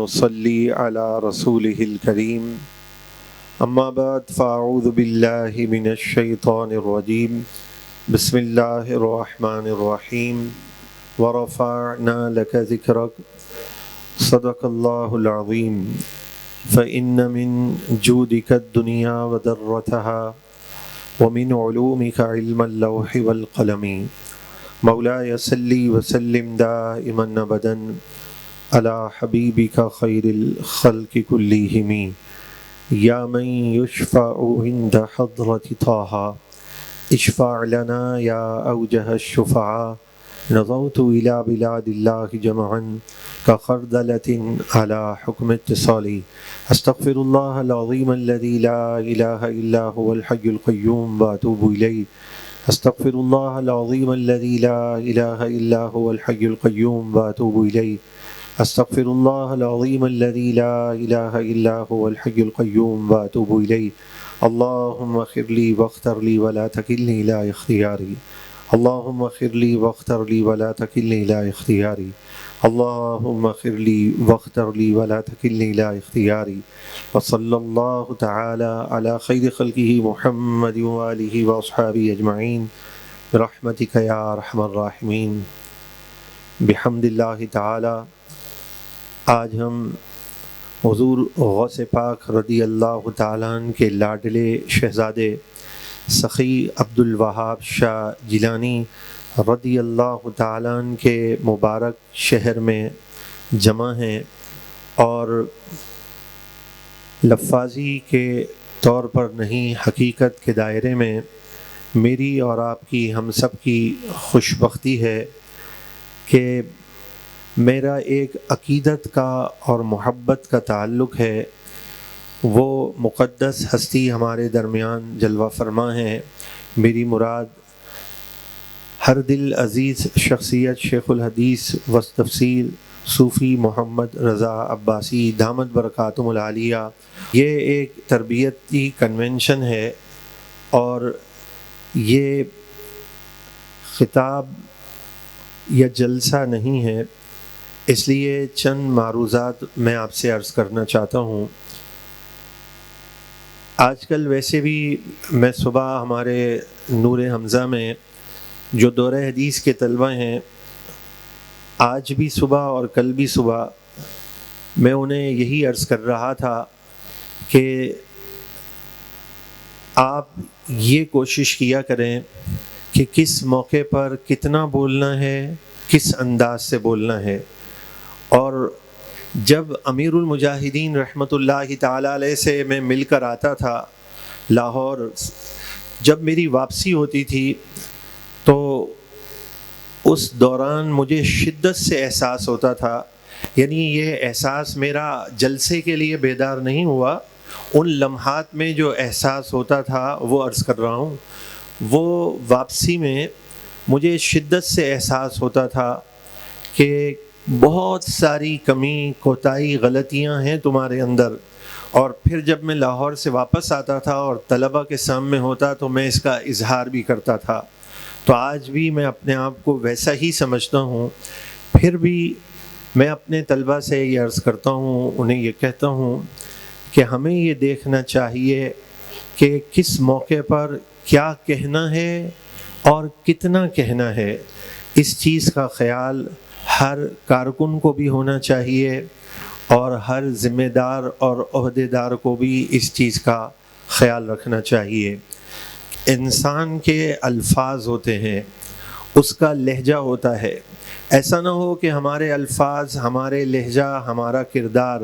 ونصلي على رسوله الكريم أما بعد فأعوذ بالله من الشيطان الرجيم بسم الله الرحمن الرحيم ورفعنا لك ذكرك صدق الله العظيم فإن من جودك الدنيا وذرتها ومن علومك علم اللوح والقلم مولاي صل وسلم دائما أبدا على حبيبك خير الخلق كلهم يا من يشفع عند حضرة طه اشفع لنا يا أوجه الشفعاء نظرت إلى بلاد الله جمعا كخردلة على حكم اتصالي استغفر الله العظيم الذي لا إله إلا هو الحي القيوم وأتوب إليه استغفر الله العظيم الذي لا إله إلا هو الحي القيوم وأتوب إليه استغفر الله العظيم الذي لا إله إلا هو الحي القيوم وأتوب إليه اللهم اغفر لي واغفر لي ولا تكلني إلى اختياري اللهم اغفر لي واغفر لي ولا تكلني إلى اختياري اللهم اغفر لي واغفر لي ولا تكلني إلى اختياري وصلى الله تعالى على خير خلقه محمد وآله وأصحابه أجمعين برحمتك يا أرحم الراحمين بحمد اللہ تعالی۔ آج ہم حضور غوث پاک رضی اللہ تعالیٰ عنہ کے لاڈلے شہزادے سخی عبد الوہاب شاہ جیلانی رضی اللہ تعالیٰ عنہ کے مبارک شہر میں جمع ہیں، اور لفاظی کے طور پر نہیں، حقیقت کے دائرے میں میری اور آپ کی، ہم سب کی خوش بختی ہے کہ میرا ایک عقیدت کا اور محبت کا تعلق ہے۔ وہ مقدس ہستی ہمارے درمیان جلوہ فرما ہے۔ میری مراد ہر دل عزیز شخصیت شیخ الحدیث و تفسیر صوفی محمد رضا عباسی دامت برکاتہم العالیہ۔ یہ ایک تربیتی کنونشن ہے، اور یہ خطاب یا جلسہ نہیں ہے، اس لیے چند معروضات میں آپ سے عرض کرنا چاہتا ہوں۔ آج کل ویسے بھی میں صبح ہمارے نور حمزہ میں جو دورہ حدیث کے طلبہ ہیں، آج بھی صبح اور کل بھی صبح میں انہیں یہی عرض کر رہا تھا کہ آپ یہ کوشش کیا کریں کہ کس موقع پر کتنا بولنا ہے، کس انداز سے بولنا ہے۔ اور جب امیر المجاہدین رحمۃ اللہ تعالی علیہ سے میں مل کر آتا تھا لاہور، جب میری واپسی ہوتی تھی تو اس دوران مجھے شدت سے احساس ہوتا تھا، یعنی یہ احساس میرا جلسے کے لیے بیدار نہیں ہوا، ان لمحات میں جو احساس ہوتا تھا وہ عرض کر رہا ہوں۔ وہ واپسی میں مجھے شدت سے احساس ہوتا تھا کہ بہت ساری کمی کوتاہی غلطیاں ہیں تمہارے اندر، اور پھر جب میں لاہور سے واپس آتا تھا اور طلبہ کے سامنے ہوتا تو میں اس کا اظہار بھی کرتا تھا۔ تو آج بھی میں اپنے آپ کو ویسا ہی سمجھتا ہوں، پھر بھی میں اپنے طلبہ سے یہ عرض کرتا ہوں، انہیں یہ کہتا ہوں کہ ہمیں یہ دیکھنا چاہیے کہ کس موقع پر کیا کہنا ہے اور کتنا کہنا ہے۔ اس چیز کا خیال ہر کارکن کو بھی ہونا چاہیے، اور ہر ذمہ دار اور عہدے دار کو بھی اس چیز کا خیال رکھنا چاہیے۔ انسان کے الفاظ ہوتے ہیں، اس کا لہجہ ہوتا ہے۔ ایسا نہ ہو کہ ہمارے الفاظ، ہمارے لہجہ، ہمارا کردار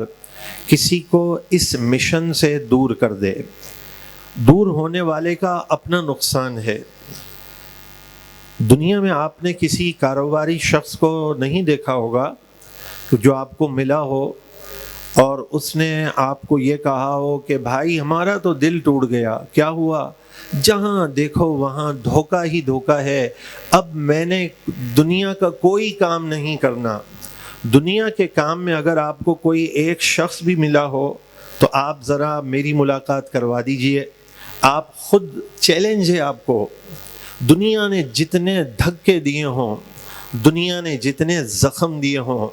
کسی کو اس مشن سے دور کر دے۔ دور ہونے والے کا اپنا نقصان ہے۔ دنیا میں آپ نے کسی کاروباری شخص کو نہیں دیکھا ہوگا جو آپ کو ملا ہو اور اس نے آپ کو یہ کہا ہو کہ بھائی ہمارا تو دل ٹوٹ گیا، کیا ہوا؟ جہاں دیکھو وہاں دھوکہ ہی دھوکہ ہے، اب میں نے دنیا کا کوئی کام نہیں کرنا۔ دنیا کے کام میں اگر آپ کو کوئی ایک شخص بھی ملا ہو تو آپ ذرا میری ملاقات کروا دیجئے۔ آپ خود چیلنج ہے آپ کو، دنیا نے جتنے دھکے دیے ہوں دنیا نے جتنے زخم دیے ہوں،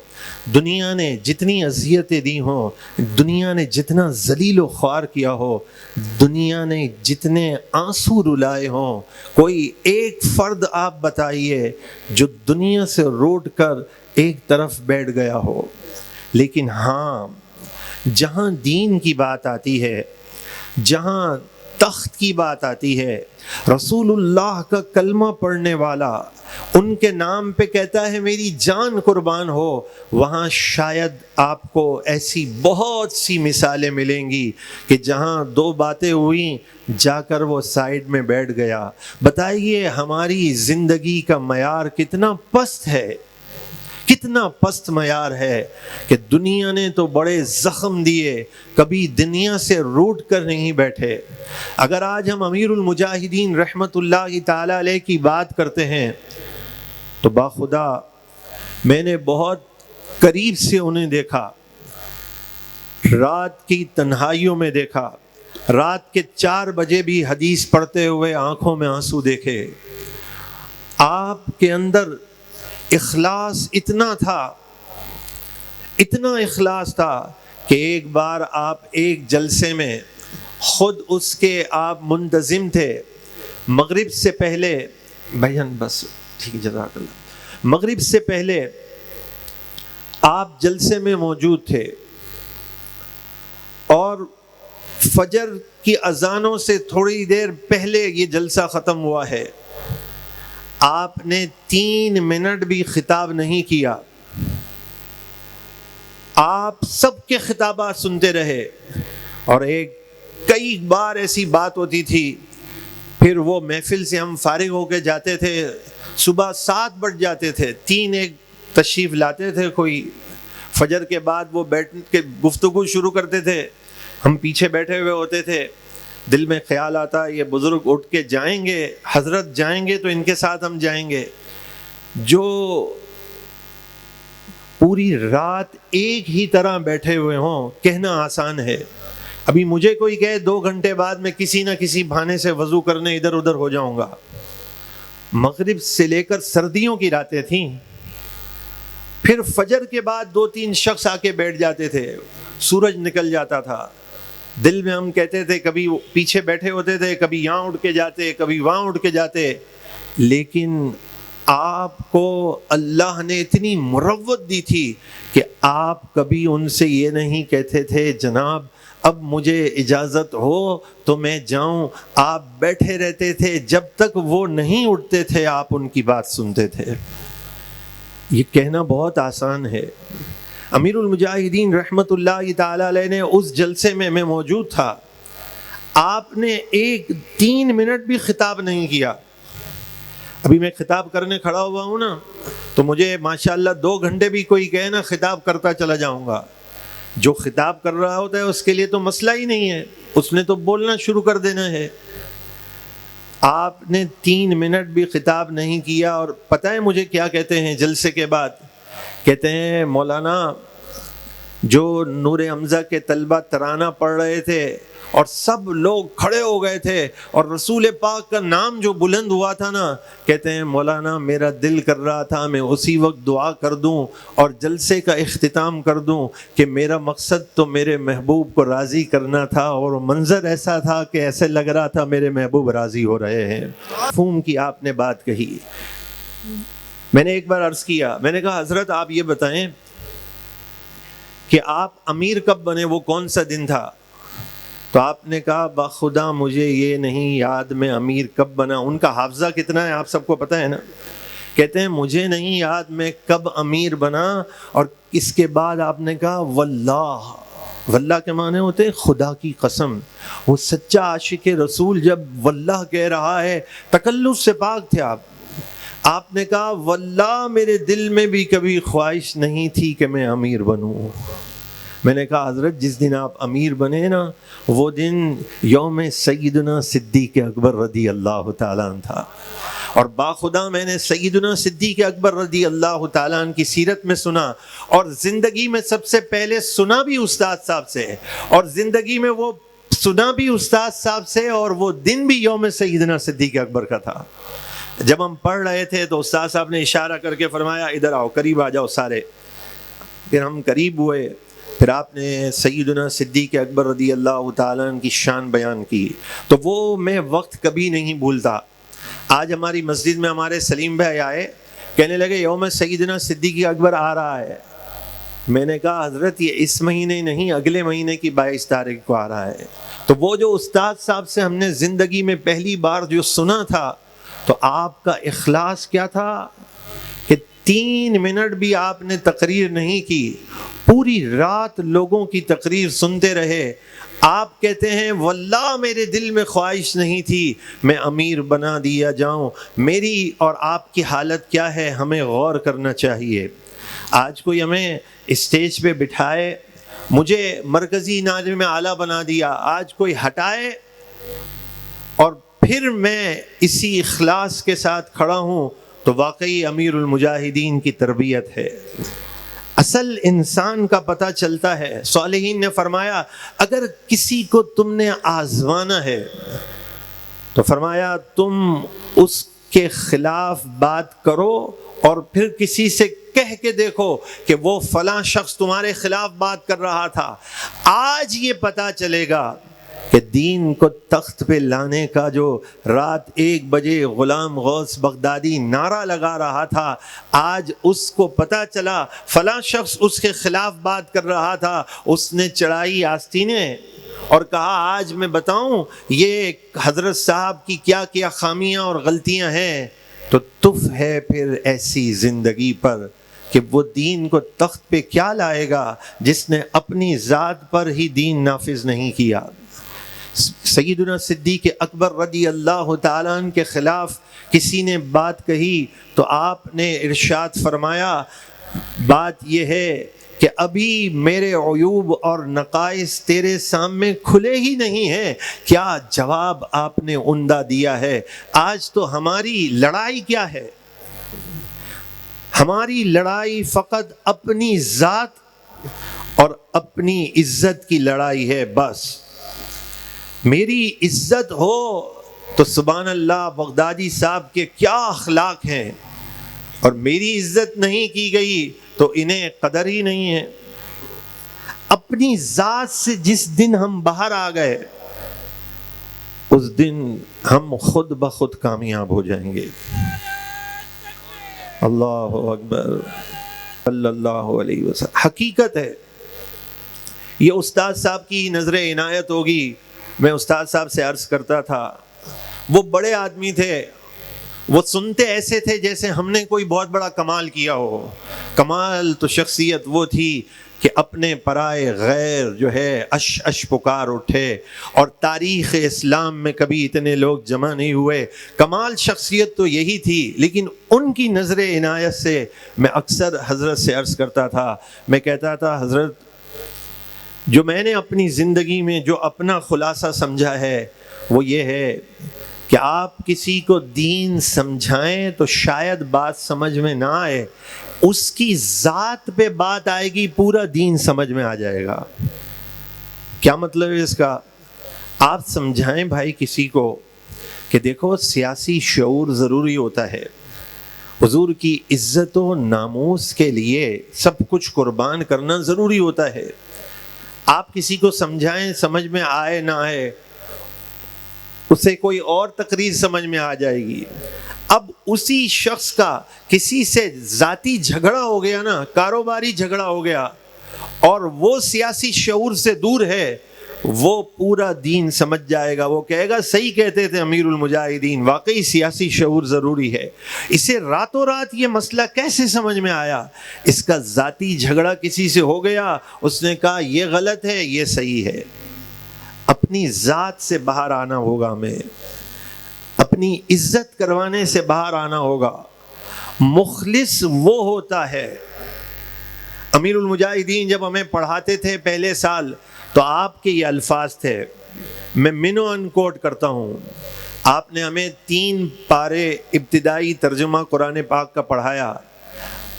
دنیا نے جتنی اذیتیں دی ہوں، دنیا نے جتنا ذلیل و خوار کیا ہو، دنیا نے جتنے آنسو رلائے ہوں، کوئی ایک فرد آپ بتائیے جو دنیا سے روٹ کر ایک طرف بیٹھ گیا ہو۔ لیکن ہاں، جہاں دین کی بات آتی ہے، جہاں تخت کی بات آتی ہے، رسول اللہ کا کلمہ پڑھنے والا ان کے نام پہ کہتا ہے میری جان قربان ہو، وہاں شاید آپ کو ایسی بہت سی مثالیں ملیں گی کہ جہاں دو باتیں ہوئیں جا کر وہ سائیڈ میں بیٹھ گیا۔ بتائیے ہماری زندگی کا معیار کتنا پست ہے، کتنا پست معیار ہے کہ دنیا نے تو بڑے زخم دیے، کبھی دنیا سے روٹ کر نہیں بیٹھے۔ اگر آج ہم امیر المجاہدین رحمت اللہ تعالی علیہ کی بات کرتے ہیں تو باخدا میں نے بہت قریب سے انہیں دیکھا، رات کی تنہائیوں میں دیکھا، رات کے 4 بجے بھی حدیث پڑھتے ہوئے آنکھوں میں آنسو دیکھے۔ آپ کے اندر اخلاص اتنا تھا، اتنا اخلاص تھا کہ ایک بار آپ ایک جلسے میں خود اس کے آپ منتظم تھے، مغرب سے پہلے، بھائیان بس ٹھیک ہے جزاک اللہ، مغرب سے پہلے آپ جلسے میں موجود تھے اور فجر کی اذانوں سے تھوڑی دیر پہلے یہ جلسہ ختم ہوا ہے، آپ نے 3 منٹ بھی خطاب نہیں کیا، آپ سب کے خطابات سنتے رہے، اور کئی بار ایسی بات ہوتی تھی، پھر وہ محفل سے ہم فارغ ہو کے جاتے تھے، صبح 7 بج جاتے تھے، 3 ایک تشریف لاتے تھے کوئی، فجر کے بعد وہ بیٹھ کے گفتگو شروع کرتے تھے، ہم پیچھے بیٹھے ہوئے ہوتے تھے، دل میں خیال آتا یہ بزرگ اٹھ کے جائیں گے، حضرت جائیں گے تو ان کے ساتھ ہم جائیں گے۔ جو پوری رات ایک ہی طرح بیٹھے ہوئے ہوں، کہنا آسان ہے، ابھی مجھے کوئی کہے 2 گھنٹے بعد میں کسی نہ کسی بہانے سے وضو کرنے ادھر ادھر ہو جاؤں گا۔ مغرب سے لے کر سردیوں کی راتیں تھیں، پھر فجر کے بعد 2-3 شخص آ کے بیٹھ جاتے تھے، سورج نکل جاتا تھا، دل میں ہم کہتے تھے، کبھی پیچھے بیٹھے ہوتے تھے، کبھی یہاں اٹھ کے جاتے، کبھی وہاں اٹھ کے جاتے، لیکن آپ کو اللہ نے اتنی مروت دی تھی کہ آپ کبھی ان سے یہ نہیں کہتے تھے جناب اب مجھے اجازت ہو تو میں جاؤں، آپ بیٹھے رہتے تھے جب تک وہ نہیں اٹھتے تھے، آپ ان کی بات سنتے تھے۔ یہ کہنا بہت آسان ہے۔ امیر المجاہدین رحمت اللہ تعالی علیہ نے اس جلسے میں موجود تھا، آپ نے 3 منٹ بھی خطاب نہیں کیا۔ ابھی میں خطاب کرنے کھڑا ہوا ہوں نا تو مجھے ماشاءاللہ 2 گھنٹے بھی کوئی کہے نا خطاب کرتا چلا جاؤں گا، جو خطاب کر رہا ہوتا ہے اس کے لیے تو مسئلہ ہی نہیں ہے، اس نے تو بولنا شروع کر دینا ہے۔ آپ نے 3 منٹ بھی خطاب نہیں کیا، اور پتہ ہے مجھے کیا کہتے ہیں جلسے کے بعد؟ کہتے ہیں مولانا جو نور حمزہ کے طلبہ ترانہ پڑھ رہے تھے اور سب لوگ کھڑے ہو گئے تھے اور رسول پاک کا نام جو بلند ہوا تھا نا، کہتے ہیں مولانا میرا دل کر رہا تھا میں اسی وقت دعا کر دوں اور جلسے کا اختتام کر دوں کہ میرا مقصد تو میرے محبوب کو راضی کرنا تھا، اور منظر ایسا تھا کہ ایسے لگ رہا تھا میرے محبوب راضی ہو رہے ہیں۔ مفہوم کی آپ نے بات کہی، میں نے ایک بار عرض کیا، میں نے کہا حضرت آپ یہ بتائیں کہ آپ امیر کب بنے، وہ کون سا دن تھا؟ تو آپ نے کہا بخدا مجھے یہ نہیں یاد میں امیر کب بنا۔ ان کا حافظہ کتنا ہے آپ سب کو پتہ ہے نا۔ کہتے ہیں مجھے نہیں یاد میں کب امیر بنا، اور اس کے بعد آپ نے کہا واللہ، واللہ کے معنی ہوتے ہیں خدا کی قسم۔ وہ سچا عاشق رسول جب واللہ کہہ رہا ہے، تکلف سے پاک تھے آپ نے کہا واللہ میرے دل میں بھی کبھی خواہش نہیں تھی کہ میں امیر بنوں۔ میں نے کہا حضرت جس دن آپ امیر بنے نا وہ دن یوم سیدنا صدیق اکبر رضی اللہ تعالیٰ عنہ تھا، اور باخدا میں نے سیدنا صدیق اکبر رضی اللہ تعالیٰ عنہ کی سیرت میں سنا، اور زندگی میں سب سے پہلے سنا بھی استاد صاحب سے، اور زندگی میں وہ سنا بھی استاد صاحب سے، اور وہ دن بھی یوم سیدنا صدیق اکبر کا تھا۔ جب ہم پڑھ رہے تھے تو استاد صاحب نے اشارہ کر کے فرمایا ادھر آؤ، قریب آ جاؤ سارے. پھر ہم قریب ہوئے. پھر آپ نے سیدنا صدیق اکبر رضی اللہ تعالیٰ عنہ کی شان بیان کی. تو وہ میں وقت کبھی نہیں بھولتا. آج ہماری مسجد میں ہمارے سلیم بھائی آئے، کہنے لگے یوم سیدنا صدیق اکبر آ رہا ہے. میں نے کہا حضرت یہ اس مہینے نہیں، اگلے مہینے کی 22 تاریخ کو آ رہا ہے. تو وہ جو استاد صاحب سے ہم نے زندگی میں پہلی بار جو سنا تھا، تو آپ کا اخلاص کیا تھا کہ 3 منٹ بھی آپ نے تقریر نہیں کی، پوری رات لوگوں کی تقریر سنتے رہے. آپ کہتے ہیں واللہ میرے دل میں خواہش نہیں تھی میں امیر بنا دیا جاؤں. میری اور آپ کی حالت کیا ہے ہمیں غور کرنا چاہیے. آج کوئی ہمیں اسٹیج پہ بٹھائے، مجھے مرکزی ناظم اعلیٰ بنا دیا، آج کوئی ہٹائے اور پھر میں اسی اخلاص کے ساتھ کھڑا ہوں، تو واقعی امیر المجاہدین کی تربیت ہے. اصل انسان کا پتہ چلتا ہے. صالحین نے فرمایا اگر کسی کو تم نے آزمانا ہے تو فرمایا تم اس کے خلاف بات کرو اور پھر کسی سے کہہ کے دیکھو کہ وہ فلاں شخص تمہارے خلاف بات کر رہا تھا. آج یہ پتہ چلے گا کہ دین کو تخت پہ لانے کا جو رات 1 بجے غلام غوث بغدادی نعرہ لگا رہا تھا، آج اس کو پتہ چلا فلاں شخص اس کے خلاف بات کر رہا تھا، اس نے چڑھائی آستینیں اور کہا آج میں بتاؤں یہ حضرت صاحب کی کیا کیا خامیاں اور غلطیاں ہیں. تو تف ہے پھر ایسی زندگی پر کہ وہ دین کو تخت پہ کیا لائے گا جس نے اپنی ذات پر ہی دین نافذ نہیں کیا. سیدنا صدیق اکبر رضی اللہ تعالیٰ عنہ کے خلاف کسی نے بات کہی تو آپ نے ارشاد فرمایا بات یہ ہے کہ ابھی میرے عیوب اور نقائص تیرے سامنے کھلے ہی نہیں ہیں. کیا جواب آپ نے عمدہ دیا ہے. آج تو ہماری لڑائی کیا ہے؟ ہماری لڑائی فقط اپنی ذات اور اپنی عزت کی لڑائی ہے. بس میری عزت ہو تو سبحان اللہ بغدادی صاحب کے کیا اخلاق ہیں، اور میری عزت نہیں کی گئی تو انہیں قدر ہی نہیں ہے. اپنی ذات سے جس دن ہم باہر آ گئے اس دن ہم خود بخود کامیاب ہو جائیں گے. اللہ اکبر صلی اللہ علیہ وسلم. حقیقت ہے. یہ استاد صاحب کی نظر عنایت ہوگی. میں استاد صاحب سے عرض کرتا تھا، وہ بڑے آدمی تھے، وہ سنتے ایسے تھے جیسے ہم نے کوئی بہت بڑا کمال کیا ہو. کمال تو شخصیت وہ تھی کہ اپنے پرائے غیر جو ہے اش پکار اٹھے، اور تاریخ اسلام میں کبھی اتنے لوگ جمع نہیں ہوئے. کمال شخصیت تو یہی تھی. لیکن ان کی نظر عنایت سے میں اکثر حضرت سے عرض کرتا تھا، میں کہتا تھا حضرت جو میں نے اپنی زندگی میں جو اپنا خلاصہ سمجھا ہے وہ یہ ہے کہ آپ کسی کو دین سمجھائیں تو شاید بات سمجھ میں نہ آئے، اس کی ذات پہ بات آئے گی پورا دین سمجھ میں آ جائے گا. کیا مطلب ہے اس کا؟ آپ سمجھائیں بھائی کسی کو کہ دیکھو سیاسی شعور ضروری ہوتا ہے، حضور کی عزت و ناموس کے لیے سب کچھ قربان کرنا ضروری ہوتا ہے. آپ کسی کو سمجھائیں، سمجھ میں آئے نہ آئے، اسے کوئی اور تقریر سمجھ میں آ جائے گی. اب اسی شخص کا کسی سے ذاتی جھگڑا ہو گیا نا، کاروباری جھگڑا ہو گیا، اور وہ سیاسی شعور سے دور ہے، وہ پورا دین سمجھ جائے گا. وہ کہے گا صحیح کہتے تھے امیر المجاہدین، واقعی سیاسی شعور ضروری ہے. اسے راتوں رات یہ مسئلہ کیسے سمجھ میں آیا؟ اس کا ذاتی جھگڑا کسی سے ہو گیا، اس نے کہا یہ غلط ہے یہ صحیح ہے. اپنی ذات سے باہر آنا ہوگا، ہمیں اپنی عزت کروانے سے باہر آنا ہوگا. مخلص وہ ہوتا ہے. امیر المجاہدین جب ہمیں پڑھاتے تھے پہلے سال تو آپ کے یہ الفاظ تھے، میں منو ان کوٹ کرتا ہوں. آپ نے ہمیں 3 پارے ابتدائی ترجمہ قرآن پاک کا پڑھایا.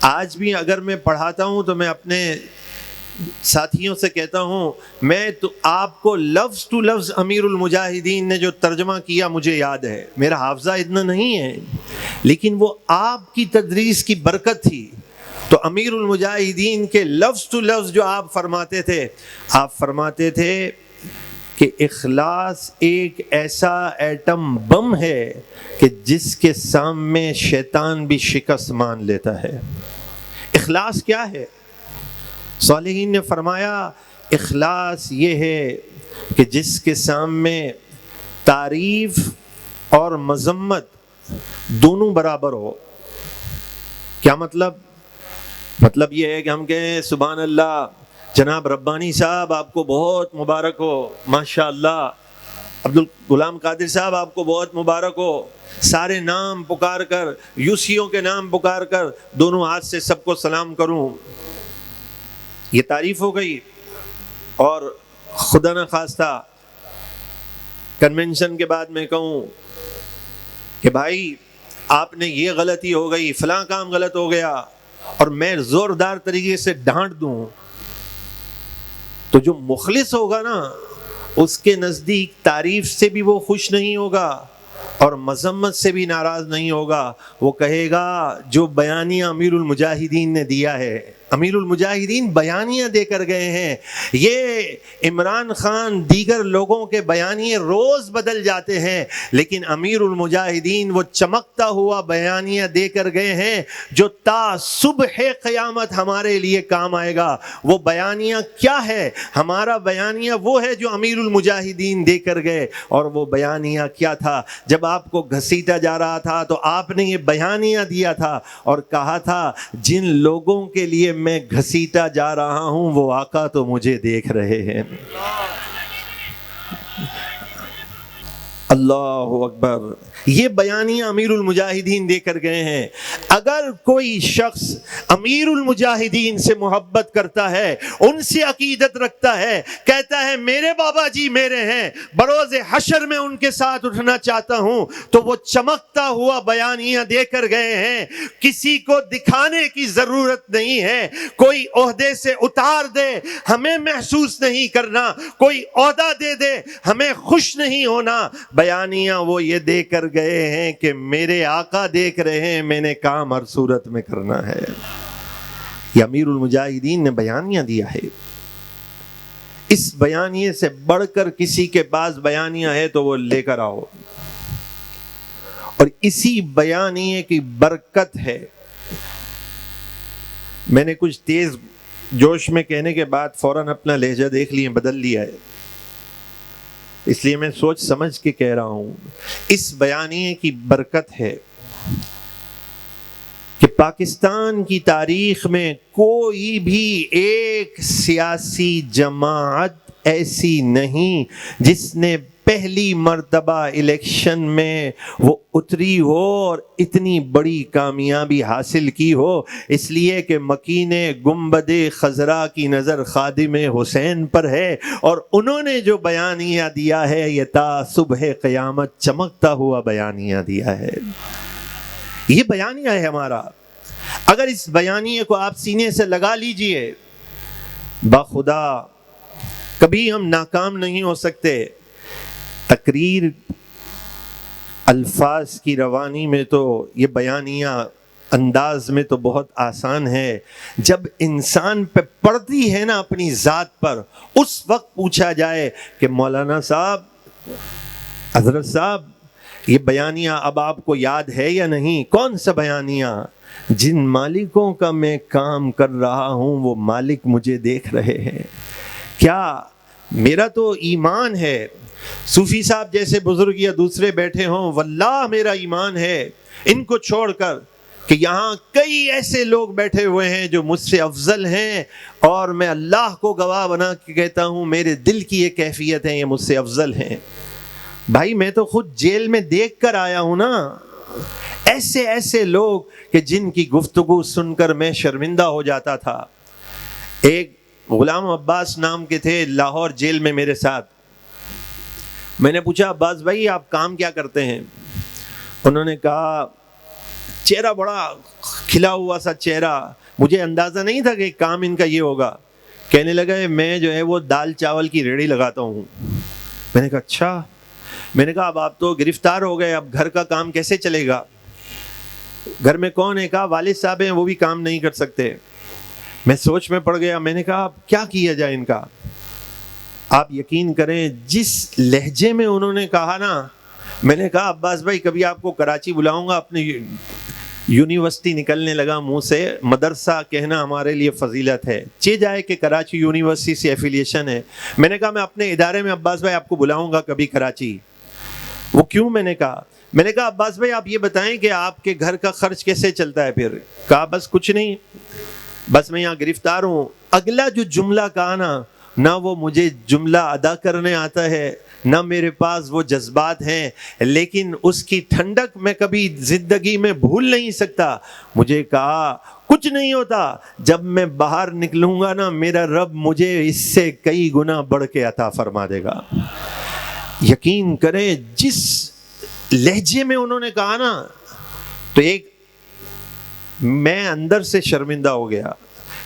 آج بھی اگر میں پڑھاتا ہوں تو میں اپنے ساتھیوں سے کہتا ہوں، میں تو آپ کو لفظ ٹو لفظ امیر المجاہدین نے جو ترجمہ کیا مجھے یاد ہے، میرا حافظہ اتنا نہیں ہے، لیکن وہ آپ کی تدریس کی برکت تھی۔ تو امیر المجاہدین کے لفظ ٹو لفظ جو آپ فرماتے تھے کہ اخلاص ایک ایسا ایٹم بم ہے کہ جس کے سامنے شیطان بھی شکست مان لیتا ہے۔ اخلاص کیا ہے؟ صالحین نے فرمایا اخلاص یہ ہے کہ جس کے سامنے تعریف اور مذمت دونوں برابر ہو۔ کیا مطلب یہ ہے کہ ہم کہیں سبحان اللہ، جناب ربانی صاحب آپ کو بہت مبارک ہو، ماشاءاللہ، عبدالغلام قادر صاحب آپ کو بہت مبارک ہو، سارے نام پکار کر، یوسیوں کے نام پکار کر دونوں ہاتھ سے سب کو سلام کروں، یہ تعریف ہو گئی۔ اور خدا نہ خواستہ کنونشن کے بعد میں کہوں کہ بھائی آپ نے یہ غلطی ہو گئی، فلاں کام غلط ہو گیا، اور میں زوردار طریقے سے ڈانٹ دوں، تو جو مخلص ہوگا نا اس کے نزدیک تعریف سے بھی وہ خوش نہیں ہوگا اور مذمت سے بھی ناراض نہیں ہوگا، وہ کہے گا جو بیانیہ امیر المجاہدین نے دیا ہے، امیر المجاہدین بیانیہ دے کر گئے ہیں، یہ عمران خان دیگر لوگوں کے بیانیے روز بدل جاتے ہیں، لیکن امیر المجاہدین وہ چمکتا ہوا بیانیہ دے کر گئے ہیں جو تا صبح قیامت ہمارے لیے کام آئے گا۔ وہ بیانیہ کیا ہے؟ ہمارا بیانیہ وہ ہے جو امیر المجاہدین دے کر گئے۔ اور وہ بیانیہ کیا تھا؟ جب آپ کو گھسیٹا جا رہا تھا تو آپ نے یہ بیانیہ دیا تھا اور کہا تھا جن لوگوں کے لیے میں گھسیٹا جا رہا ہوں وہ آقا تو مجھے دیکھ رہے ہیں۔ اللہ اکبر، یہ بیانیہ امیر المجاہدین دے کر گئے ہیں۔ اگر کوئی شخص امیر المجاہدین سے محبت کرتا ہے، ان سے عقیدت رکھتا ہے، کہتا ہے میرے بابا جی میرے ہیں، بروز حشر میں ان کے ساتھ اٹھنا چاہتا ہوں، تو وہ چمکتا ہوا بیانیہ دے کر گئے ہیں۔ کسی کو دکھانے کی ضرورت نہیں ہے، کوئی عہدے سے اتار دے ہمیں محسوس نہیں کرنا، کوئی عہدہ دے دے ہمیں خوش نہیں ہونا۔ بیانیہ وہ یہ دے کر گئے ہیں کہ میرے آقا دیکھ رہے ہیں، میں نے کام ہر صورت میں کرنا ہے۔ یہ امیر المجاہدین نے بیانیہ دیا ہے۔ اس بیانیے سے بڑھ کر کسی کے پاس بیانیہ ہے تو وہ لے کر آؤ، اور اسی بیانیے کی برکت ہے۔ میں نے کچھ تیز جوش میں کہنے کے بعد فوراً اپنا لہجہ دیکھ لیے، بدل لیا ہے، اس لیے میں سوچ سمجھ کے کہہ رہا ہوں۔ اس بیانیے کی برکت ہے کہ پاکستان کی تاریخ میں کوئی بھی ایک سیاسی جماعت ایسی نہیں جس نے پہلی مرتبہ الیکشن میں وہ اتری ہو اور اتنی بڑی کامیابی حاصل کی ہو، اس لیے کہ مکین گنبد خضرا کی نظر خادم حسین پر ہے، اور انہوں نے جو بیانیہ دیا ہے یہ تا صبح قیامت چمکتا ہوا بیانیہ دیا ہے۔ یہ بیانیہ ہے ہمارا۔ اگر اس بیانیے کو آپ سینے سے لگا لیجئے، بخدا کبھی ہم ناکام نہیں ہو سکتے۔ تقریر الفاظ کی روانی میں تو یہ بیانیہ انداز میں تو بہت آسان ہے، جب انسان پہ پڑتی ہے نا اپنی ذات پر، اس وقت پوچھا جائے کہ مولانا صاحب، حضرت صاحب، یہ بیانیہ اب آپ کو یاد ہے یا نہیں؟ کون سا بیانیہ؟ جن مالکوں کا میں کام کر رہا ہوں وہ مالک مجھے دیکھ رہے ہیں۔ کیا میرا تو ایمان ہے، صوفی صاحب جیسے بزرگ یا دوسرے بیٹھے ہوں، واللہ میرا ایمان ہے ان کو چھوڑ کر کہ یہاں کئی ایسے لوگ بیٹھے ہوئے ہیں جو مجھ سے افضل ہیں، اور میں اللہ کو گواہ بنا کے کہتا ہوں میرے دل کی یہ کیفیت ہے، یہ مجھ سے افضل ہیں۔ بھائی میں تو خود جیل میں دیکھ کر آیا ہوں نا، ایسے لوگ کہ جن کی گفتگو سن کر میں شرمندہ ہو جاتا تھا۔ ایک غلام عباس نام کے تھے لاہور جیل میں میرے ساتھ۔ میں نے پوچھا عباس بھائی آپ کام کیا کرتے ہیں؟ انہوں نے کہا، چہرہ بڑا کھلا ہوا سا چہرہ، مجھے اندازہ نہیں تھا کہ کام ان کا یہ ہوگا، کہنے لگا میں جو ہے وہ دال چاول کی ریڑھی لگاتا ہوں. میں نے کہا اچھا. میں نے کہا اب آپ تو گرفتار ہو گئے, اب گھر کا کام کیسے چلے گا؟ گھر میں کون ہے؟ کہا والد صاحب ہیں, وہ بھی کام نہیں کر سکتے. میں سوچ میں پڑ گیا. میں نے کہا اب کیا کیا جائے ان کا؟ آپ یقین کریں جس لہجے میں انہوں نے کہا نا, میں نے کہا عباس بھائی کبھی آپ کو کراچی بلاؤں گا. اپنی یونیورسٹی نکلنے لگا منہ سے, مدرسہ کہنا ہمارے لیے فضیلت ہے, جائے کہ کراچی یونیورسٹی سے ایفیلیشن ہے. میں نے کہا میں اپنے ادارے میں عباس بھائی آپ کو بلاؤں گا کبھی کراچی. وہ کیوں؟ میں نے کہا عباس بھائی آپ یہ بتائیں کہ آپ کے گھر کا خرچ کیسے چلتا ہے پھر؟ کہا بس کچھ نہیں, بس میں یہاں گرفتار ہوں. اگلا جو جملہ کہا نا, نہ وہ مجھے جملہ ادا کرنے آتا ہے, نہ میرے پاس وہ جذبات ہیں, لیکن اس کی ٹھنڈک میں کبھی زندگی میں بھول نہیں سکتا. مجھے کہا کچھ نہیں ہوتا, جب میں باہر نکلوں گا نا میرا رب مجھے اس سے کئی گنا بڑھ کے عطا فرما دے گا. یقین کریں جس لہجے میں انہوں نے کہا نا, تو ایک میں اندر سے شرمندہ ہو گیا.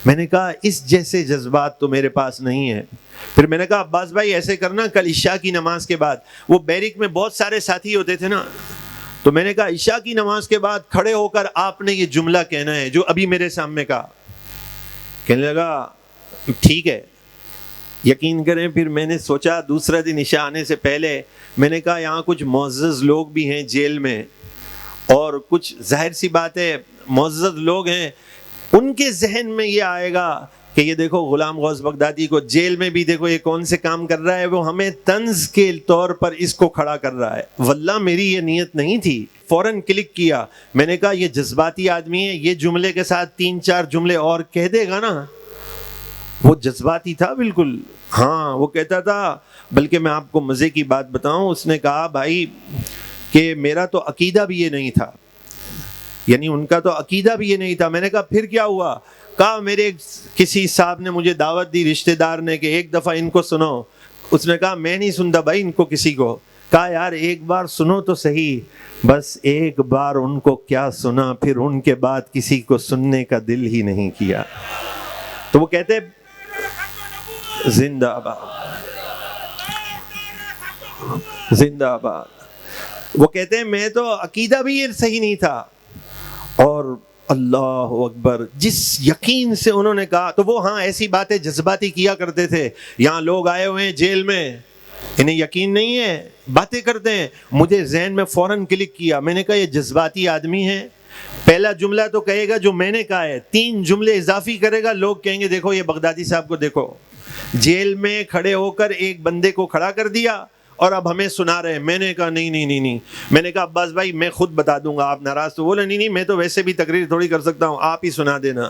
میں نے کہا اس جیسے جذبات تو میرے پاس نہیں ہے. پھر میں نے کہا عباس بھائی ایسے کرنا, کل عشاء کی نماز کے بعد, وہ بیرک میں بہت سارے ساتھی ہوتے تھے نا, تو میں نے کہا عشاء کی نماز کے بعد کھڑے ہو کر آپ نے یہ جملہ کہنا ہے جو ابھی میرے سامنے کہا. کہنے لگا ٹھیک ہے. یقین کریں پھر میں نے سوچا دوسرا دن عشاء آنے سے پہلے میں نے کہا یہاں کچھ معزز لوگ بھی ہیں جیل میں, اور کچھ ظاہر سی بات ہے معزز لوگ ہیں, ان کے ذہن میں یہ آئے گا کہ یہ دیکھو غلام غوث بغدادی کو جیل میں بھی دیکھو یہ کون سے کام کر رہا ہے, وہ ہمیں طنز کے طور پر اس کو کھڑا کر رہا ہے. واللہ میری یہ نیت نہیں تھی. فوراً کلک کیا. میں نے کہا یہ جذباتی آدمی ہے, یہ جملے کے ساتھ 3-4 جملے اور کہہ دے گا نا. وہ جذباتی تھا بالکل. ہاں وہ کہتا تھا, بلکہ میں آپ کو مزے کی بات بتاؤں, اس نے کہا بھائی کہ میرا تو عقیدہ بھی یہ نہیں تھا, یعنی ان کا تو عقیدہ بھی یہ نہیں تھا. میں نے کہا پھر کیا ہوا؟ کہا میرے کسی صاحب نے مجھے دعوت دی, رشتہ دار نے, کہ ایک دفعہ ان کو سنو. اس نے کہا میں نہیں سنتا بھائی ان کو کسی کو. کہا یار ایک بار سنو تو صحیح. بس ایک بار ان کو کیا سنا, پھر ان کے بعد کسی کو سننے کا دل ہی نہیں کیا. تو وہ کہتے زندہ آباد, زندہ آباد. وہ کہتے ہیں میں تو عقیدہ بھی یہ صحیح نہیں تھا. اور اللہ اکبر جس یقین سے انہوں نے کہا, تو وہ ہاں ایسی باتیں جذباتی کیا کرتے تھے. یہاں لوگ آئے ہوئے ہیں جیل میں, انہیں یقین نہیں ہے, باتیں کرتے ہیں. مجھے ذہن میں فوراً کلک کیا. میں نے کہا یہ جذباتی آدمی ہے, پہلا جملہ تو کہے گا جو میں نے کہا ہے, 3 جملے اضافی کرے گا, لوگ کہیں گے دیکھو یہ بغدادی صاحب کو دیکھو جیل میں کھڑے ہو کر ایک بندے کو کھڑا کر دیا اور اب ہمیں سنا رہے ہیں. میں نے کہا نہیں. میں نے کہا عباس بھائی میں خود بتا دوں گا, آپ ناراض تو؟ بولے نہیں میں تو ویسے بھی تقریر تھوڑی کر سکتا ہوں, آپ ہی سنا دینا.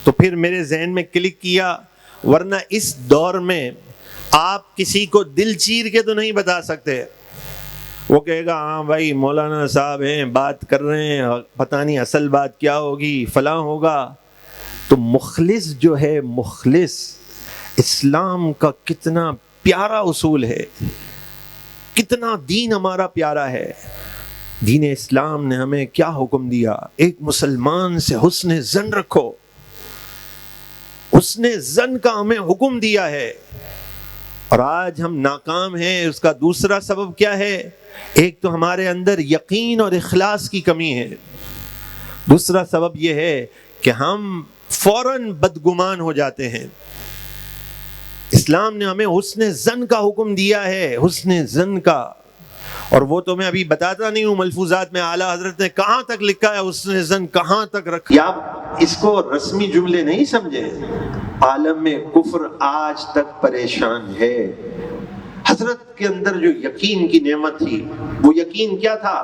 تو پھر میرے ذہن میں کلک کیا, ورنہ اس دور میں آپ کسی کو دل چیر کے تو نہیں بتا سکتے. وہ کہے گا ہاں بھائی مولانا صاحب ہیں بات کر رہے ہیں, پتہ نہیں اصل بات کیا ہوگی, فلاں ہوگا. تو مخلص جو ہے, مخلص اسلام کا کتنا پیارا اصول ہے, کتنا دین ہمارا پیارا ہے. دین اسلام نے ہمیں کیا حکم دیا؟ ایک مسلمان سے حسن ظن رکھو. حسن ظن کا ہمیں حکم دیا ہے, اور آج ہم ناکام ہیں. اس کا دوسرا سبب کیا ہے؟ ایک تو ہمارے اندر یقین اور اخلاص کی کمی ہے. دوسرا سبب یہ ہے کہ ہم فوراً بدگمان ہو جاتے ہیں. اسلام نے ہمیں حسن ظن کا حکم دیا ہے, حسن ظن کا. اور وہ تو میں ابھی بتاتا نہیں ہوں ملفوظات میں اعلیٰ حضرت نے کہاں تک لکھا ہے, حسن ظن کہاں تک رکھا. یا اس کو رسمی جملے نہیں سمجھے, عالم میں کفر آج تک پریشان ہے. حضرت کے اندر جو یقین کی نعمت تھی, وہ یقین کیا تھا؟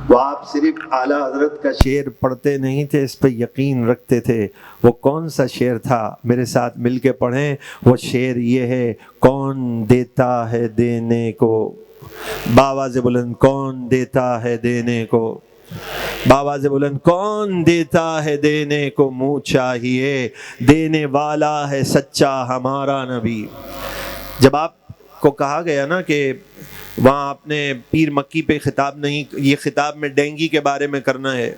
وہ آپ صرف اعلیٰ حضرت کا شعر پڑھتے نہیں تھے, اس پہ یقین رکھتے تھے. وہ کون سا شعر تھا؟ میرے ساتھ مل کے پڑھیں. وہ شعر یہ ہے, کون دیتا ہے دینے کو, باواز بلند کون دیتا ہے دینے کو, باواز بلند کون دیتا ہے دینے کو, منہ چاہیے دینے والا ہے سچا ہمارا نبی. جب آپ کو کہا گیا نا کہ وہاں آپ نے پیر مکی پہ خطاب نہیں, یہ خطاب میں ڈینگی کے بارے میں کرنا ہے,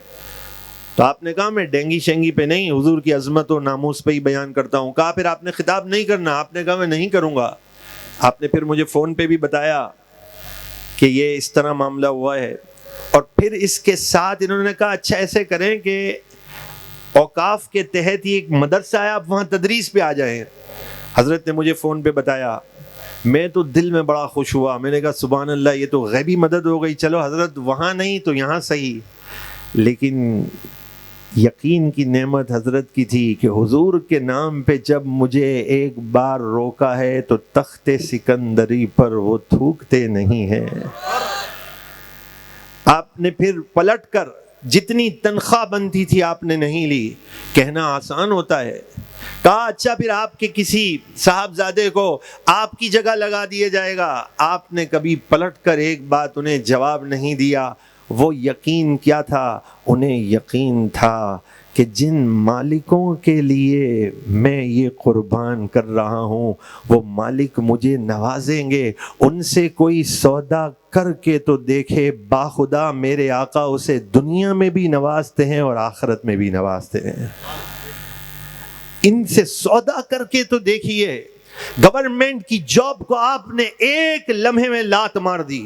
تو آپ نے کہا میں ڈینگی شینگی پہ نہیں، حضور کی عظمت و ناموس پہ ہی بیان کرتا ہوں. کہا پھر آپ نے خطاب نہیں کرنا؟ آپ نے کہا میں نہیں کروں گا. آپ نے پھر مجھے فون پہ بھی بتایا کہ یہ اس طرح معاملہ ہوا ہے. اور پھر اس کے ساتھ انہوں نے کہا اچھا ایسے کریں کہ اوقاف کے تحت ہی ایک مدرسہ ہے، آپ وہاں تدریس پہ آ جائیں. حضرت نے مجھے فون پہ بتایا، میں تو دل میں بڑا خوش ہوا. میں نے کہا سبحان اللہ، یہ تو غیبی مدد ہو گئی. چلو حضرت وہاں نہیں تو یہاں صحیح. لیکن یقین کی نعمت حضرت کی تھی کہ حضور کے نام پہ جب مجھے ایک بار روکا ہے تو تخت سکندری پر وہ تھوکتے نہیں ہیں. آپ نے پھر پلٹ کر جتنی تنخواہ بنتی تھی آپ نے نہیں لی. کہنا آسان ہوتا ہے. کہا اچھا پھر آپ کے کسی صاحبزادے کو آپ کی جگہ لگا دیا جائے گا. آپ نے کبھی پلٹ کر ایک بات انہیں جواب نہیں دیا. وہ یقین کیا تھا؟ انہیں یقین تھا کہ جن مالکوں کے لیے میں یہ قربان کر رہا ہوں وہ مالک مجھے نوازیں گے. ان سے کوئی سودا کر کے تو دیکھے، باخدا میرے آقا اسے دنیا میں بھی نوازتے ہیں اور آخرت میں بھی نوازتے ہیں. ان سے سودا کر کے تو دیکھیے. گورنمنٹ کی جاب کو آپ نے ایک لمحے میں لات مار دی.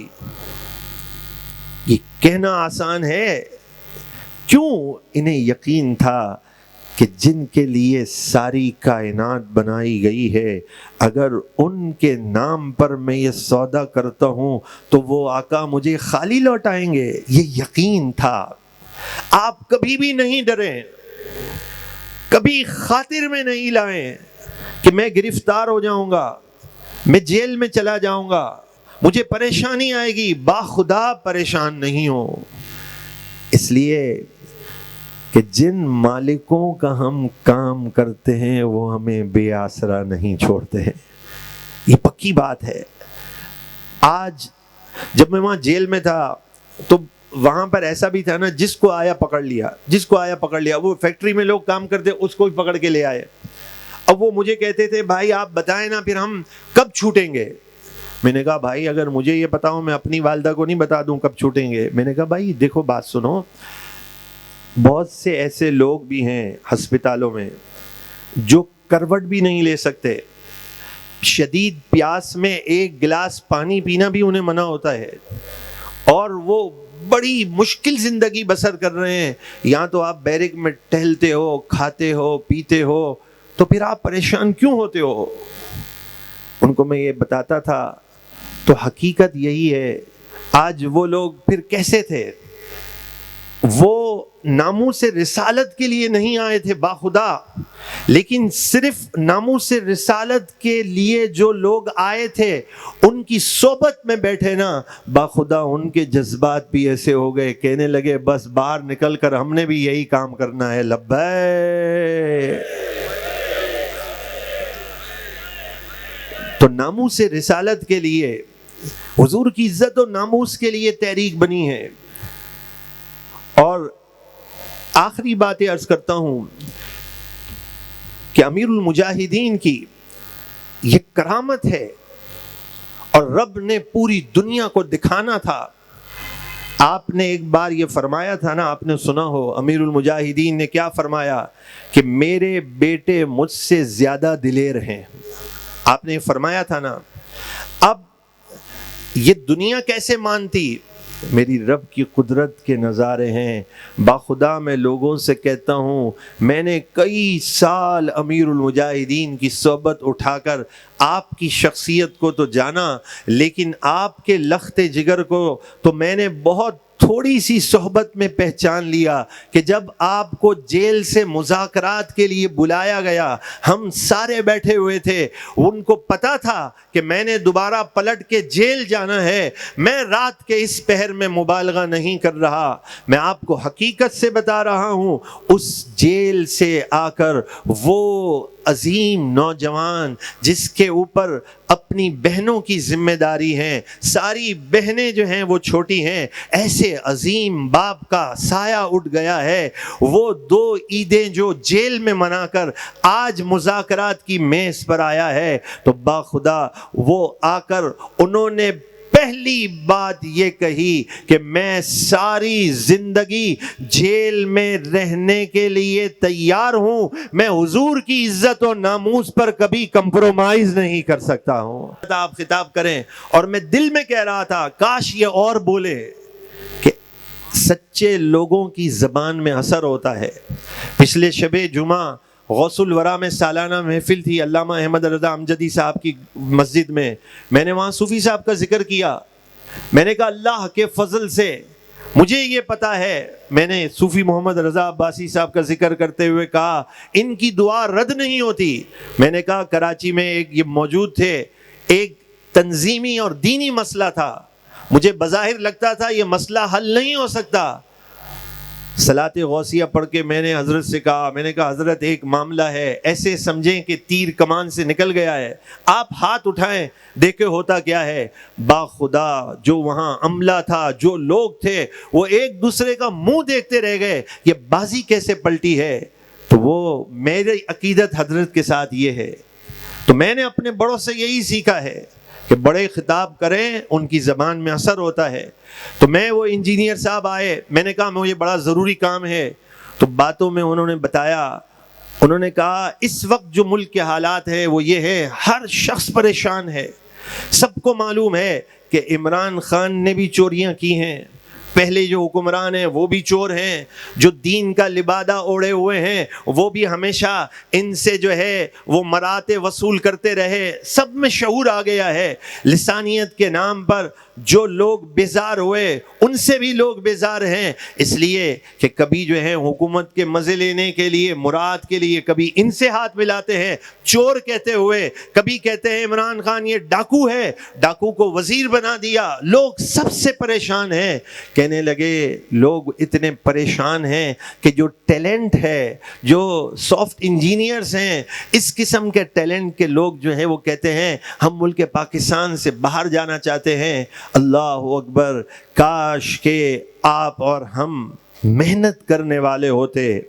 یہ کہنا آسان ہے. کیوں؟ انہیں یقین تھا کہ جن کے لیے ساری کائنات بنائی گئی ہے، اگر ان کے نام پر میں یہ سودا کرتا ہوں تو وہ آقا مجھے خالی لوٹائیں گے. یہ یقین تھا. آپ کبھی بھی نہیں ڈریں، کبھی خاطر میں نہیں لائیں کہ میں گرفتار ہو جاؤں گا، میں جیل میں چلا جاؤں گا، مجھے پریشانی آئے گی. باخدا پریشان نہیں ہو. اس لیے کہ جن مالکوں کا ہم کام کرتے ہیں وہ ہمیں بے آسرا نہیں چھوڑتے ہیں. یہ پکی بات ہے. آج جب میں وہاں جیل میں تھا تو وہاں پر ایسا بھی تھا نا، جس کو آیا پکڑ لیا، جس کو آیا پکڑ لیا. وہ فیکٹری میں لوگ کام کرتے اس کو بھی پکڑ کے لے آئے. اب وہ مجھے کہتے تھے بھائی آپ بتائیں نا پھر ہم کب چھوٹیں گے. میں نے کہا بھائی اگر مجھے یہ پتا ہو میں اپنی والدہ کو نہیں بتا دوں کب چھوٹیں گے. میں نے کہا بھائی دیکھو بات سنو، بہت سے ایسے لوگ بھی ہیں ہسپتالوں میں جو کروٹ بھی نہیں لے سکتے. شدید پیاس میں ایک گلاس پانی پینا بھی انہیں منع ہوتا ہے اور وہ بڑی مشکل زندگی بسر کر رہے ہیں. یہاں تو آپ بیرک میں ٹہلتے ہو، کھاتے ہو، پیتے ہو، تو پھر آپ پریشان کیوں ہوتے ہو؟ ان کو میں یہ بتاتا تھا تو حقیقت یہی ہے. آج وہ لوگ پھر کیسے تھے؟ وہ ناموس رسالت کے لیے نہیں آئے تھے باخدا، لیکن صرف ناموس رسالت کے لیے جو لوگ آئے تھے ان کی صحبت میں بیٹھے نا، باخدا ان کے جذبات بھی ایسے ہو گئے، کہنے لگے بس باہر نکل کر ہم نے بھی یہی کام کرنا ہے. لبیک. تو ناموس رسالت کے لیے، حضور کی عزت و ناموس کے لیے تحریک بنی ہے. اور آخری باتیں عرض کرتا ہوں کہ امیر المجاہدین کی یہ کرامت ہے اور رب نے پوری دنیا کو دکھانا تھا. آپ نے ایک بار یہ فرمایا تھا نا، آپ نے سنا ہو، امیر المجاہدین نے کیا فرمایا کہ میرے بیٹے مجھ سے زیادہ دلیر ہیں. آپ نے فرمایا تھا نا. اب یہ دنیا کیسے مانتی؟ میری رب کی قدرت کے نظارے ہیں. باخدا میں لوگوں سے کہتا ہوں، میں نے کئی سال امیر المجاہدین کی صحبت اٹھا کر آپ کی شخصیت کو تو جانا، لیکن آپ کے لخت جگر کو تو میں نے بہت تھوڑی سی صحبت میں پہچان لیا کہ جب آپ کو جیل سے مذاکرات کے لیے بلایا گیا، ہم سارے بیٹھے ہوئے تھے، ان کو پتا تھا کہ میں نے دوبارہ پلٹ کے جیل جانا ہے. میں رات کے اس پہر میں مبالغہ نہیں کر رہا، میں آپ کو حقیقت سے بتا رہا ہوں. اس جیل سے آ کر وہ عظیم نوجوان جس کے اوپر اپنی بہنوں کی ذمہ داری ہے، ساری بہنیں جو ہیں وہ چھوٹی ہیں، ایسے عظیم باپ کا سایہ اٹھ گیا ہے. وہ 2 عیدیں جو جیل میں منا کر آج مذاکرات کی میز پر آیا ہے، تو باخدا وہ آ کر انہوں نے پہلی بات یہ کہی کہ میں ساری زندگی جیل میں رہنے کے لیے تیار ہوں، میں حضور کی عزت و ناموس پر کبھی کمپرومائز نہیں کر سکتا ہوں۔ آپ خطاب کریں، اور میں دل میں کہہ رہا تھا کاش یہ اور بولے کہ سچے لوگوں کی زبان میں اثر ہوتا ہے۔ پچھلے شب جمعہ غوث الورا میں سالانہ محفل تھی علامہ احمد رضا امجدی صاحب کی مسجد میں نے وہاں صوفی صاحب کا ذکر کیا۔ میں نے کہا اللہ کے فضل سے مجھے یہ پتا ہے، میں نے صوفی محمد رضا عباسی صاحب کا ذکر کرتے ہوئے کہا ان کی دعا رد نہیں ہوتی۔ میں نے کہا کراچی میں یہ موجود تھے، ایک تنظیمی اور دینی مسئلہ تھا، مجھے بظاہر لگتا تھا یہ مسئلہ حل نہیں ہو سکتا۔ صلاۃ غوثیہ پڑھ کے میں نے حضرت سے کہا، میں نے کہا حضرت ایک معاملہ ہے، ایسے سمجھیں کہ تیر کمان سے نکل گیا ہے، آپ ہاتھ اٹھائیں دیکھیں ہوتا کیا ہے۔ با خدا جو وہاں عملہ تھا، جو لوگ تھے، وہ ایک دوسرے کا منہ دیکھتے رہ گئے، یہ بازی کیسے پلٹی ہے۔ تو وہ میری عقیدت حضرت کے ساتھ یہ ہے، تو میں نے اپنے بڑوں سے یہی سیکھا ہے کہ بڑے خطاب کریں، ان کی زبان میں اثر ہوتا ہے۔ تو وہ انجینئر صاحب آئے، میں نے کہا مجھے بڑا ضروری کام ہے، تو باتوں میں انہوں نے بتایا، انہوں نے کہا اس وقت جو ملک کے حالات ہیں وہ یہ ہے، ہر شخص پریشان ہے، سب کو معلوم ہے کہ عمران خان نے بھی چوریاں کی ہیں، پہلے جو حکمران ہیں وہ بھی چور ہیں، جو دین کا لبادہ اوڑے ہوئے ہیں وہ بھی ہمیشہ ان سے جو ہے وہ مراتب وصول کرتے رہے، سب میں شعور آ گیا ہے۔ لسانیت کے نام پر جو لوگ بیزار ہوئے ان سے بھی لوگ بیزار ہیں، اس لیے کہ کبھی جو ہے حکومت کے مزے لینے کے لیے، مراد کے لیے کبھی ان سے ہاتھ ملاتے ہیں چور کہتے ہوئے، کبھی کہتے ہیں عمران خان یہ ڈاکو ہے، ڈاکو کو وزیر بنا دیا، لوگ سب سے پریشان ہیں۔ کہنے لگے لوگ اتنے پریشان ہیں کہ جو ٹیلنٹ ہے، جو سافٹ انجینئرز ہیں، اس قسم کے ٹیلنٹ کے لوگ جو ہیں وہ کہتے ہیں ہم ملک پاکستان سے باہر جانا چاہتے ہیں۔ اللہ اکبر، کاش کہ آپ اور ہم محنت کرنے والے ہوتے،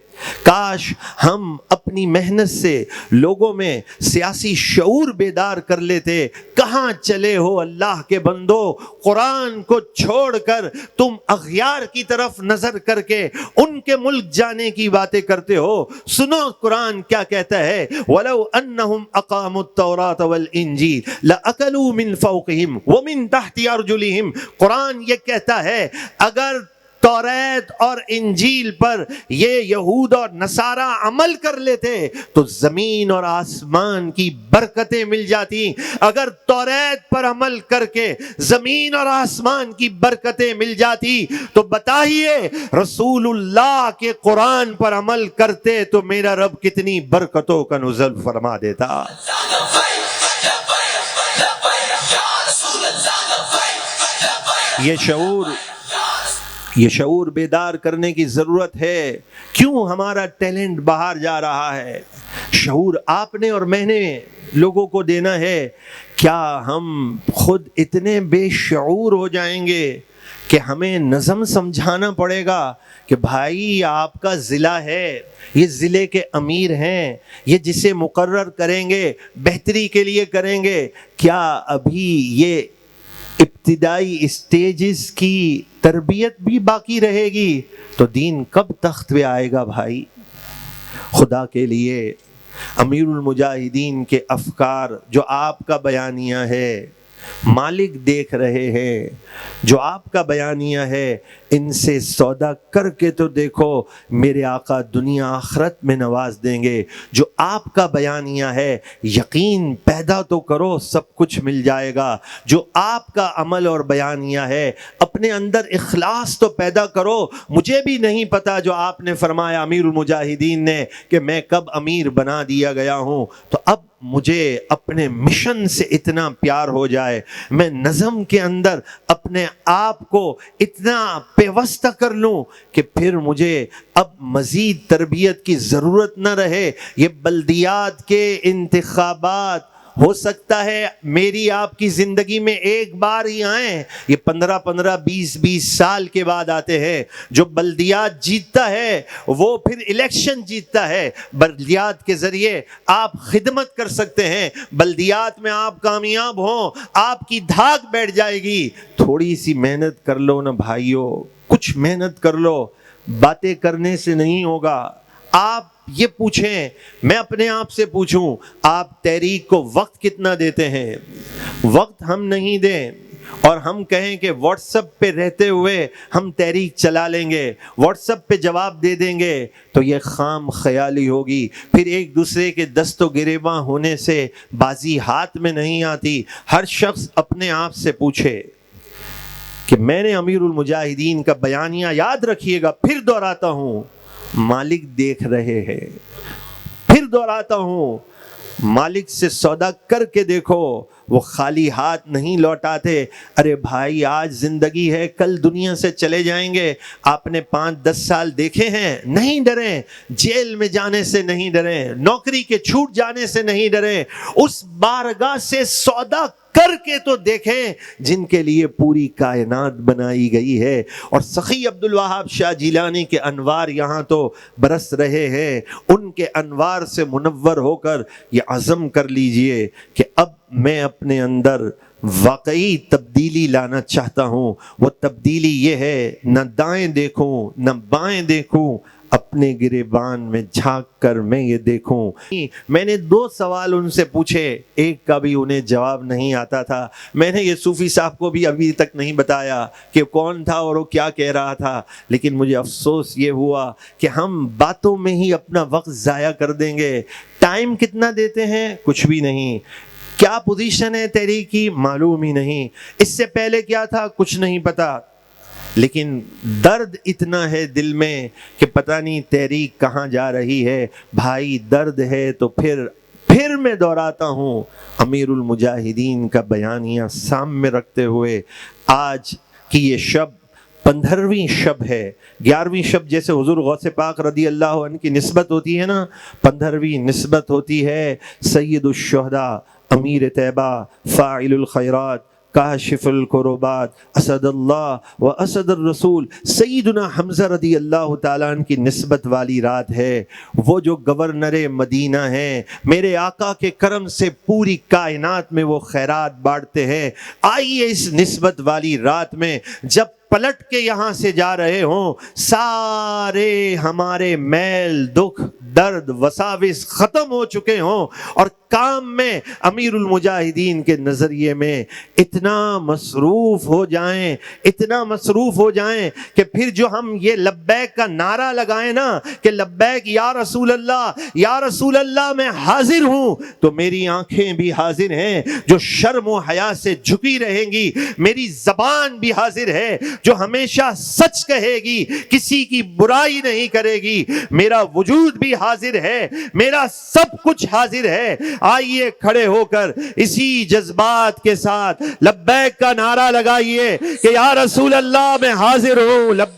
کاش ہم اپنی محنت سے لوگوں میں سیاسی شعور بیدار کر لیتے۔ کہاں چلے ہو اللہ کے بندو، قرآن کو چھوڑ کر تم اغیار کی طرف نظر کر کے ان کے ملک جانے کی باتیں کرتے ہو۔ سنو قرآن کیا کہتا ہے، وَلَوْ أَنَّهُمْ أَقَامُوا التَّوْرَاةَ وَالْإِنْجِيلَ لَأَكَلُوا مِنْ فَوْقِهِمْ وَمِنْ تَحْتِ أَرْجُلِهِمْ۔ قرآن یہ کہتا ہے اگر توریت اور انجیل پر یہ یہود اور نصارہ عمل کر لیتے تو زمین اور آسمان کی برکتیں مل جاتی۔ اگر توریت پر عمل کر کے زمین اور آسمان کی برکتیں مل جاتی تو بتائیے رسول اللہ کے قرآن پر عمل کرتے تو میرا رب کتنی برکتوں کا نزول فرما دیتا۔ یہ شعور بیدار کرنے کی ضرورت ہے۔ کیوں ہمارا ٹیلنٹ باہر جا رہا ہے؟ شعور آپ نے اور میں نے لوگوں کو دینا ہے۔ کیا ہم خود اتنے بے شعور ہو جائیں گے کہ ہمیں نظم سمجھانا پڑے گا کہ بھائی آپ کا ضلع ہے، یہ ضلع کے امیر ہیں، یہ جسے مقرر کریں گے بہتری کے لیے کریں گے؟ کیا ابھی یہ ابتدائی اسٹیجز کی تربیت بھی باقی رہے گی تو دین کب تخت پہ آئے گا بھائی؟ خدا کے لیے امیر المجاہدین کے افکار جو آپ کا بیانیہ ہے، مالک دیکھ رہے ہیں، جو آپ کا بیانیہ ہے، ان سے سودا کر کے تو دیکھو میرے آقا دنیا آخرت میں نواز دیں گے۔ جو آپ کا بیانیہ ہے یقین پیدا تو کرو، سب کچھ مل جائے گا۔ جو آپ کا عمل اور بیانیہ ہے اپنے اندر اخلاص تو پیدا کرو۔ مجھے بھی نہیں پتا جو آپ نے فرمایا امیر المجاہدین نے کہ میں کب امیر بنا دیا گیا ہوں، تو اب مجھے اپنے مشن سے اتنا پیار ہو جائے، میں نظم کے اندر اپنے آپ کو اتنا پیوستہ کر لوں کہ پھر مجھے اب مزید تربیت کی ضرورت نہ رہے۔ یہ بلدیات کے انتخابات ہو سکتا ہے میری آپ کی زندگی میں ایک بار ہی آئیں، یہ 15 20 سال کے بعد آتے ہیں۔ جو بلدیات جیتتا ہے وہ پھر الیکشن جیتتا ہے، بلدیات کے ذریعے آپ خدمت کر سکتے ہیں، بلدیات میں آپ کامیاب ہوں، آپ کی دھاک بیٹھ جائے گی۔ تھوڑی سی محنت کر لو نا بھائیو، کچھ محنت کر لو، باتیں کرنے سے نہیں ہوگا۔ آپ یہ پوچھیں، میں اپنے آپ سے پوچھوں، آپ تحریک کو وقت کتنا دیتے ہیں؟ وقت ہم نہیں دیں اور ہم کہیں کہ واٹس ایپ پہ رہتے ہوئے ہم تحریک چلا لیں گے، واٹس ایپ پہ جواب دے دیں گے، تو یہ خام خیالی ہوگی۔ پھر ایک دوسرے کے دست و گریباں ہونے سے بازی ہاتھ میں نہیں آتی۔ ہر شخص اپنے آپ سے پوچھے کہ میں نے امیر المجاہدین کا بیانیہ یاد رکھیے گا، پھر دہراتا ہوں، مالک دیکھ رہے ہیں، پھر دہراتا ہوں، مالک سے سودا کر کے دیکھو، وہ خالی ہاتھ نہیں لوٹاتے۔ ارے بھائی آج زندگی ہے، کل دنیا سے چلے جائیں گے۔ آپ نے 5-10 سال دیکھے ہیں، نہیں ڈریں، جیل میں جانے سے نہیں ڈریں، نوکری کے چھوٹ جانے سے نہیں ڈریں، اس بارگاہ سے سودا کر کے تو دیکھیں جن کے لیے پوری کائنات بنائی گئی ہے۔ اور سخی عبد الوہاب شاہ جیلانی کے انوار یہاں تو برس رہے ہیں، ان کے انوار سے منور ہو کر یہ عزم کر لیجئے کہ اب میں اپنے اندر واقعی تبدیلی لانا چاہتا ہوں۔ وہ تبدیلی یہ ہے، نہ دائیں دیکھوں نہ بائیں دیکھوں، اپنے گریبان میں جھانک کر میں یہ دیکھوں۔ میں نے 2 سوال ان سے پوچھے، ایک کا بھی انہیں جواب نہیں آتا تھا۔ میں نے یہ صوفی صاحب کو بھی ابھی تک نہیں بتایا کہ کون تھا اور وہ کیا کہہ رہا تھا، لیکن مجھے افسوس یہ ہوا کہ ہم باتوں میں ہی اپنا وقت ضائع کر دیں گے۔ ٹائم کتنا دیتے ہیں؟ کچھ بھی نہیں۔ کیا پوزیشن ہے تحریک کی؟ معلوم ہی نہیں۔ اس سے پہلے کیا تھا؟ کچھ نہیں پتا۔ لیکن درد اتنا ہے دل میں کہ پتہ نہیں تحریک کہاں جا رہی ہے۔ بھائی درد ہے تو پھر میں دہراتا ہوں، امیر المجاہدین کا بیانیہ سامنے رکھتے ہوئے آج کی یہ شب 15ویں شب ہے۔ 11ویں شب جیسے حضور غوث پاک رضی اللہ عنہ کی نسبت ہوتی ہے نا، 15ویں نسبت ہوتی ہے سید الشہداء، امیر طیبہ، فاعل الخیرات، کاشف الکربات، اسد اللہ و اسد الرسول، سیدنا حمزہ رضی اللہ تعالیٰ عنہ کی نسبت والی رات ہے۔ وہ جو گورنر مدینہ ہیں، میرے آقا کے کرم سے پوری کائنات میں وہ خیرات بانٹتے ہیں۔ آئیے اس نسبت والی رات میں جب پلٹ کے یہاں سے جا رہے ہوں، سارے ہمارے میل، دکھ، درد، وساوس ختم ہو چکے ہوں، اور کام میں امیر المجاہدین کے نظریے میں اتنا مصروف ہو جائیں، اتنا مصروف ہو جائیں کہ پھر جو ہم یہ لبیک کا نعرہ لگائیں نا کہ لبیک یا رسول اللہ، یا رسول اللہ میں حاضر ہوں، تو میری آنکھیں بھی حاضر ہیں جو شرم و حیا سے جھکی رہیں گی، میری زبان بھی حاضر ہے جو ہمیشہ سچ کہے گی، کسی کی برائی نہیں کرے گی، میرا وجود بھی حاضر ہے، میرا سب کچھ حاضر ہے۔ آئیے کھڑے ہو کر اسی جذبات کے ساتھ لبیک کا نعرہ لگائیے کہ یا رسول اللہ میں حاضر ہوں، لبیک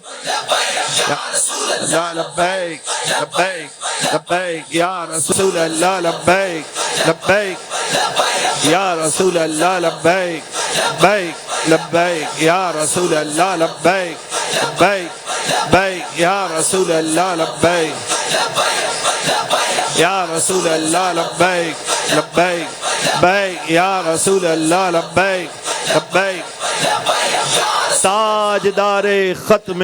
لبیک لبیک یا رسول اللہ، لبیک لبیک یا رسول اللہ، لبیک لبیک لبیک یا رسول اللہ، لبیک لبیک لبیک یا رسول اللہ، لبیک یا رسول اللہ، لبیک لبیک لبیک یا رسول اللہ، لبیک لبیک۔ تاجدار ختم